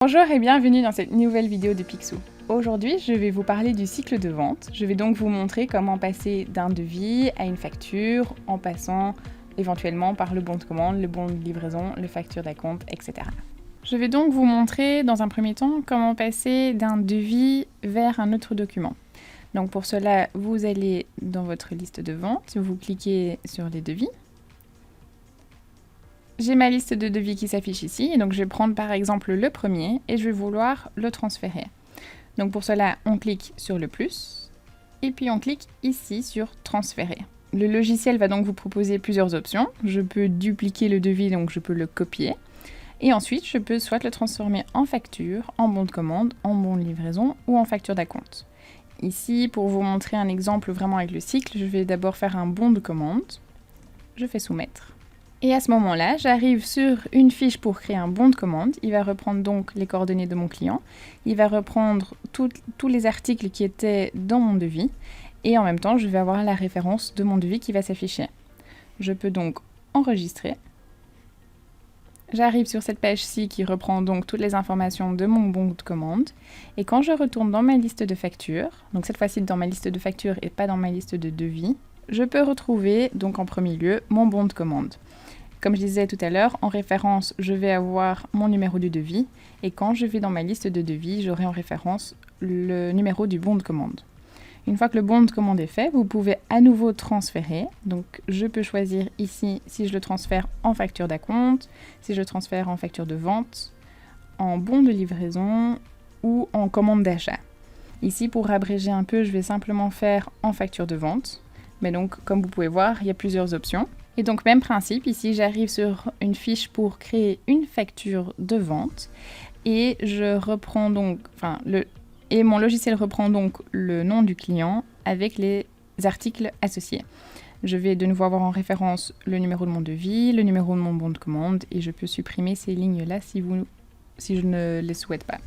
Bonjour et bienvenue dans cette nouvelle vidéo de Picsou. Aujourd'hui, je vais vous parler du cycle de vente. Je vais donc vous montrer comment passer d'un devis à une facture en passant éventuellement par le bon de commande, le bon de livraison, le facture d'acompte, etc. Je vais donc vous montrer dans un premier temps comment passer d'un devis vers un autre document. Donc pour cela, vous allez dans votre liste de vente, vous cliquez sur les devis. J'ai ma liste de devis qui s'affiche ici, et donc je vais prendre par exemple le premier et je vais vouloir le transférer. Donc pour cela, on clique sur le plus, et puis on clique ici sur transférer. Le logiciel va donc vous proposer plusieurs options. Je peux dupliquer le devis, donc je peux le copier, et ensuite je peux soit le transformer en facture, en bon de commande, en bon de livraison ou en facture d'acompte. Ici, pour vous montrer un exemple vraiment avec le cycle, je vais d'abord faire un bon de commande. Je fais soumettre. Et à ce moment-là, j'arrive sur une fiche pour créer un bon de commande. Il va reprendre donc les coordonnées de mon client. Il va reprendre tous les articles qui étaient dans mon devis. Et en même temps, je vais avoir la référence de mon devis qui va s'afficher. Je peux donc enregistrer. J'arrive sur cette page-ci qui reprend donc toutes les informations de mon bon de commande. Et quand je retourne dans ma liste de factures, donc cette fois-ci dans ma liste de factures et pas dans ma liste de devis, je peux retrouver donc en premier lieu mon bon de commande. Comme je disais tout à l'heure, en référence, je vais avoir mon numéro du devis et quand je vais dans ma liste de devis, j'aurai en référence le numéro du bon de commande. Une fois que le bon de commande est fait, vous pouvez à nouveau transférer. Donc je peux choisir ici si je le transfère en facture d'acompte, si je le transfère en facture de vente, en bon de livraison ou en commande d'achat. Ici, pour abréger un peu, je vais simplement faire en facture de vente. Mais donc, comme vous pouvez voir, il y a plusieurs options. Et donc, même principe, ici, j'arrive sur une fiche pour créer une facture de vente. Et je reprends donc, et mon logiciel reprend donc le nom du client avec les articles associés. Je vais de nouveau avoir en référence le numéro de mon devis, le numéro de mon bon de commande, et je peux supprimer ces lignes-là si je ne les souhaite pas.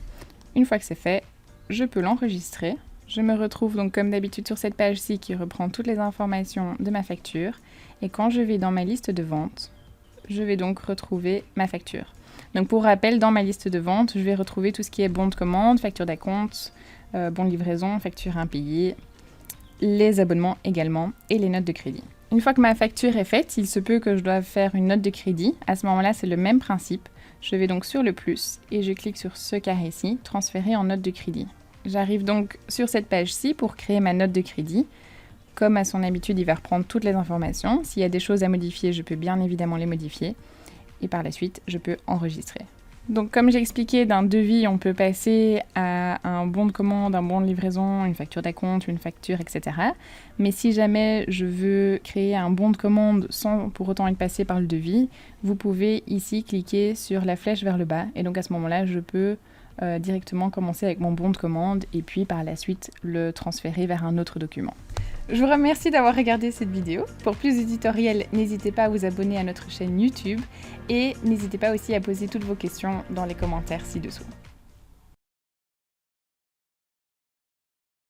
Une fois que c'est fait, je peux l'enregistrer. Je me retrouve donc comme d'habitude sur cette page-ci qui reprend toutes les informations de ma facture. Et quand je vais dans ma liste de vente, je vais donc retrouver ma facture. Donc pour rappel, dans ma liste de vente, je vais retrouver tout ce qui est bon de commande, facture d'acompte, bon de livraison, facture impayée, les abonnements également et les notes de crédit. Une fois que ma facture est faite, il se peut que je doive faire une note de crédit. À ce moment-là, c'est le même principe. Je vais donc sur le plus et je clique sur ce carré-ci, transférer en note de crédit. J'arrive donc sur cette page-ci pour créer ma note de crédit. Comme à son habitude, il va reprendre toutes les informations. S'il y a des choses à modifier, je peux bien évidemment les modifier. Et par la suite, je peux enregistrer. Donc comme j'ai expliqué, d'un devis, on peut passer à un bon de commande, un bon de livraison, une facture d'acompte, une facture, etc. Mais si jamais je veux créer un bon de commande sans pour autant être passé par le devis, vous pouvez ici cliquer sur la flèche vers le bas. Et donc à ce moment-là, je peux directement commencer avec mon bon de commande et puis par la suite le transférer vers un autre document. Je vous remercie d'avoir regardé cette vidéo. Pour plus de tutoriels, n'hésitez pas à vous abonner à notre chaîne YouTube et n'hésitez pas aussi à poser toutes vos questions dans les commentaires ci-dessous.